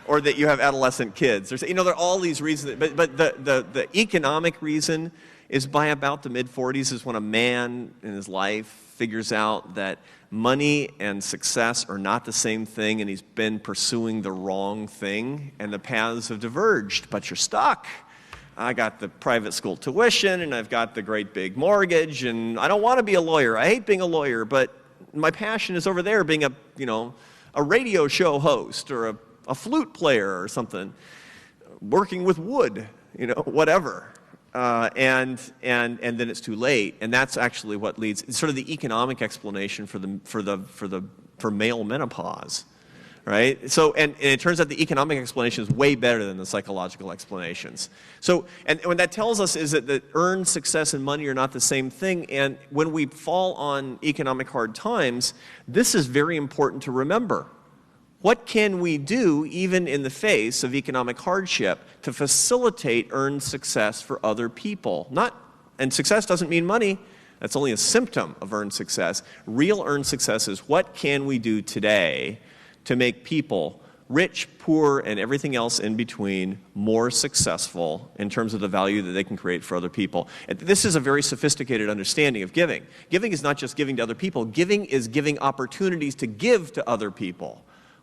Or that you have adolescent kids. There are all these reasons, but the economic reason is by about the mid-40s is when a man in his life figures out that money and success are not the same thing, and he's been pursuing the wrong thing, and the paths have diverged, but you're stuck. I got the private school tuition, and I've got the great big mortgage, and I don't want to be a lawyer. I hate being a lawyer, but my passion is over there, being a radio show host or a flute player or something, working with wood, whatever. And then it's too late, and that's actually what leads. It's sort of the economic explanation for male menopause, right? So, and it turns out the economic explanation is way better than the psychological explanations. So, and what that tells us is that earned success and money are not the same thing. And when we fall on economic hard times, this is very important to remember. What can we do, even in the face of economic hardship, to facilitate earned success for other people? And success doesn't mean money. That's only a symptom of earned success. Real earned success is what can we do today to make people, rich, poor, and everything else in between, more successful in terms of the value that they can create for other people. This is a very sophisticated understanding of giving. Giving is not just giving to other people. Giving is giving opportunities to give to other people.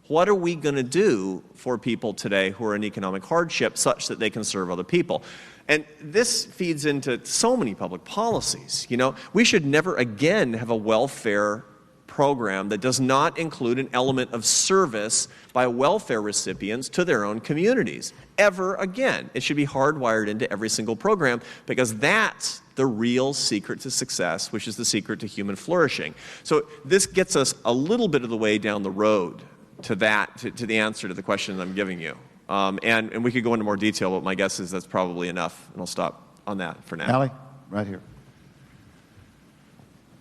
What are we going to do for people today who are in economic hardship such that they can serve other people? And this feeds into so many public policies. We should never again have a welfare program that does not include an element of service by welfare recipients to their own communities. Ever again. It should be hardwired into every single program, because that's the real secret to success, which is the secret to human flourishing. So this gets us a little bit of the way down the road to the answer to the question that I'm giving you. And we could go into more detail, but my guess is that's probably enough, and I'll stop on that for now.
Allie, right here.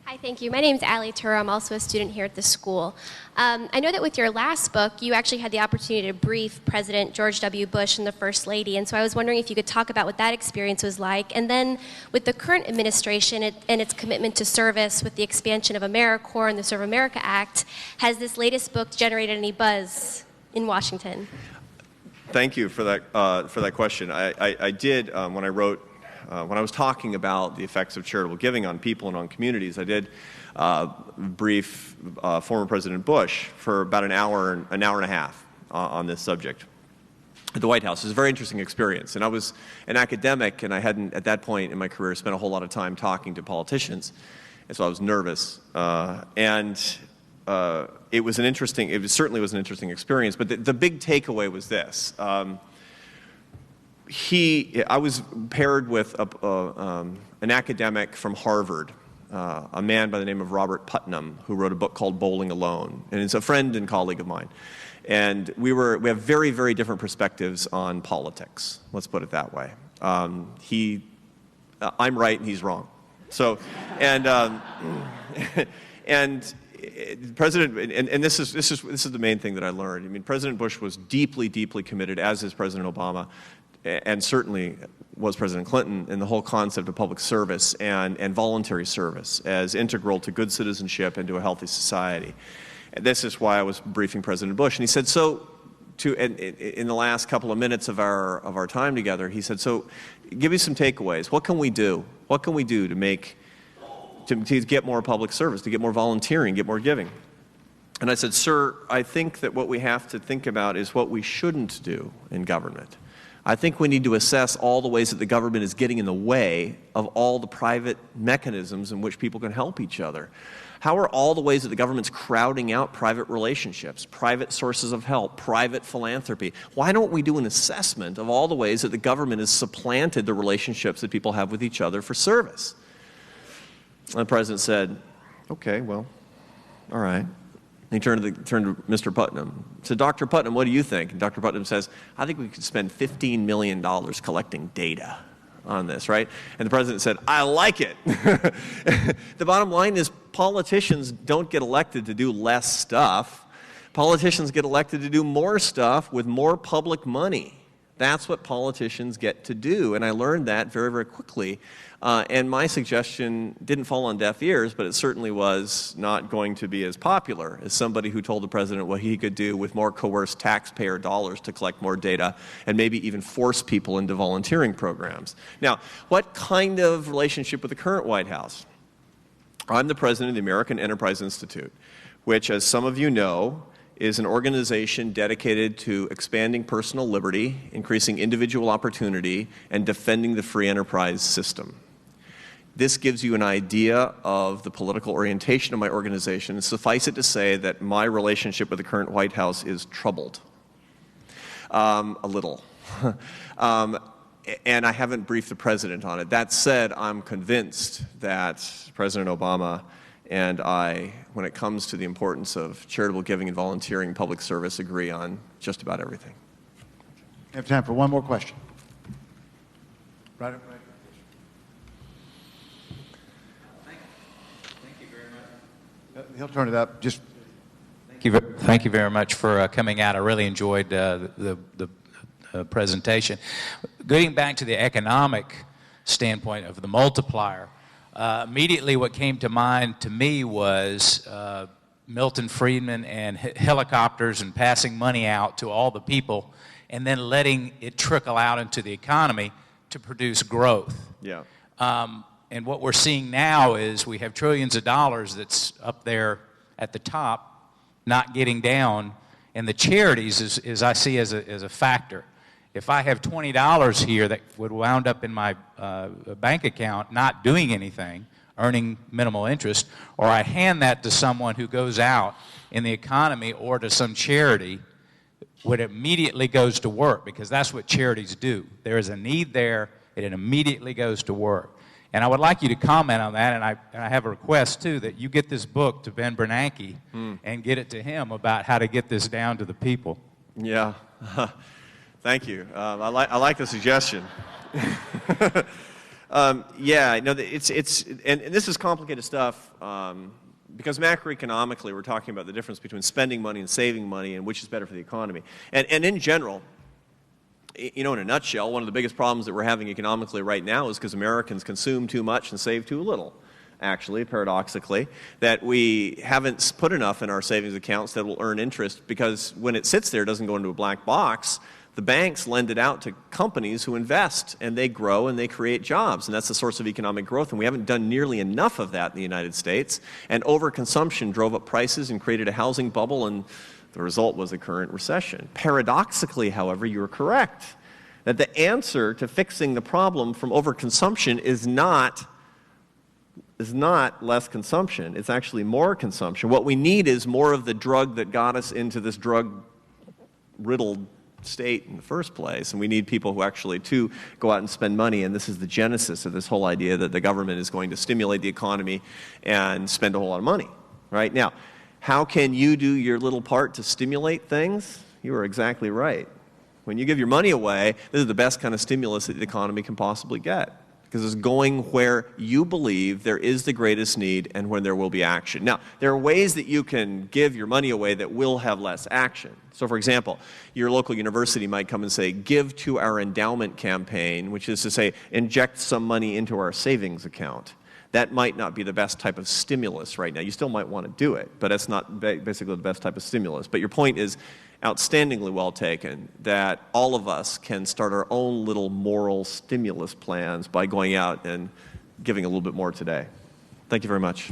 Hi, thank you. My name is Allie Turr. I'm also a student here at the school. I know that with your last book, you actually had the opportunity to brief President George W. Bush and the First Lady, and so I was wondering if you could talk about what that experience was like. And then with the current administration and its commitment to service with the expansion of AmeriCorps and the Serve America Act, has this latest book generated any buzz in Washington?
Thank you for that question. I did, when I was talking about the effects of charitable giving on people and on communities, I did brief former President Bush for about an hour and a half on this subject at the White House. It was a very interesting experience. And I was an academic, and I hadn't, at that point in my career, spent a whole lot of time talking to politicians. And so I was nervous. It certainly was an interesting experience. But the big takeaway was this. I was paired with an academic from Harvard, a man by the name of Robert Putnam, who wrote a book called Bowling Alone, and it's a friend and colleague of mine. And we have very, very different perspectives on politics. Let's put it that way. I'm right and he's wrong. So, and President, and this is the main thing that I learned. I mean, President Bush was deeply, deeply committed, as is President Obama, and certainly was President Clinton, in the whole concept of public service and voluntary service as integral to good citizenship and to a healthy society. And this is why I was briefing President Bush. And he said, so in the last couple of minutes of our time together, he said, so give me some takeaways. What can we do? What can we do to get more public service, to get more volunteering, get more giving? And I said, sir, I think that what we have to think about is what we shouldn't do in government. I think we need to assess all the ways that the government is getting in the way of all the private mechanisms in which people can help each other. How are all the ways that the government's crowding out private relationships, private sources of help, private philanthropy? Why don't we do an assessment of all the ways that the government has supplanted the relationships that people have with each other for service? And the president said, okay, well, all right. And he turned to Mr. Putnam. He said, Dr. Putnam, what do you think? And Dr. Putnam says, I think we could spend $15 million collecting data on this, right? And the president said, I like it. The bottom line is politicians don't get elected to do less stuff. Politicians get elected to do more stuff with more public money. That's what politicians get to do. And I learned that very, very quickly. And my suggestion didn't fall on deaf ears, but it certainly was not going to be as popular as somebody who told the president what he could do with more coerced taxpayer dollars to collect more data and maybe even force people into volunteering programs. Now, what kind of relationship with the current White House? I'm the president of the American Enterprise Institute, which, as some of you know, is an organization dedicated to expanding personal liberty, increasing individual opportunity, and defending the free enterprise system. This gives you an idea of the political orientation of my organization. Suffice it to say that my relationship with the current White House is troubled, a little. And I haven't briefed the president on it. That said, I'm convinced that President Obama and I, when it comes to the importance of charitable giving and volunteering, public service, agree on just about everything.
We have time for one more question. Right up, right.
Thank you very much.
He'll turn it up. Just
Thank you very much for coming out. I really enjoyed the presentation. Getting back to the economic standpoint of the multiplier, immediately what came to mind to me was Milton Friedman and helicopters and passing money out to all the people and then letting it trickle out into the economy to produce growth.
Yeah.
And what we're seeing now is we have trillions of dollars that's up there at the top, not getting down, and the charities is I see as a factor. If I have $20 here that would wound up in my bank account not doing anything, earning minimal interest, or I hand that to someone who goes out in the economy or to some charity, it immediately goes to work, because that's what charities do. There is a need there, and it immediately goes to work. And I would like you to comment on that, and I have a request, too, that you get this book to Ben Bernanke and get it to him about how to get this down to the people.
Yeah. Thank you. I like the suggestion. Yeah, no, and this is complicated stuff because macroeconomically we're talking about the difference between spending money and saving money and which is better for the economy. And in general, you know, in a nutshell, one of the biggest problems that we're having economically right now is because Americans consume too much and save too little. Actually, paradoxically, that we haven't put enough in our savings accounts that will earn interest, because when it sits there, it doesn't go into a black box. The banks lend it out to companies who invest, and they grow and they create jobs, and that's the source of economic growth, and we haven't done nearly enough of that in the United States. And overconsumption drove up prices and created a housing bubble, and the result was a current recession. Paradoxically, however, you're correct that the answer to fixing the problem from overconsumption is not less consumption. It's actually more consumption. What we need is more of the drug that got us into this drug-riddled state in the first place, and we need people who actually too go out and spend money, and this is the genesis of this whole idea that the government is going to stimulate the economy and spend a whole lot of money. Right now, how can you do your little part to stimulate things? You are exactly right. When you give your money away, this is the best kind of stimulus that the economy can possibly get, because it's going where you believe there is the greatest need and when there will be action. Now, there are ways that you can give your money away that will have less action. So, for example, your local university might come and say, give to our endowment campaign, which is to say, inject some money into our savings account. that might not be the best type of stimulus right now. You still might want to do it, but that's not basically the best type of stimulus. But your point is outstandingly well taken, that all of us can start our own little moral stimulus plans by going out and giving a little bit more today. Thank you very much.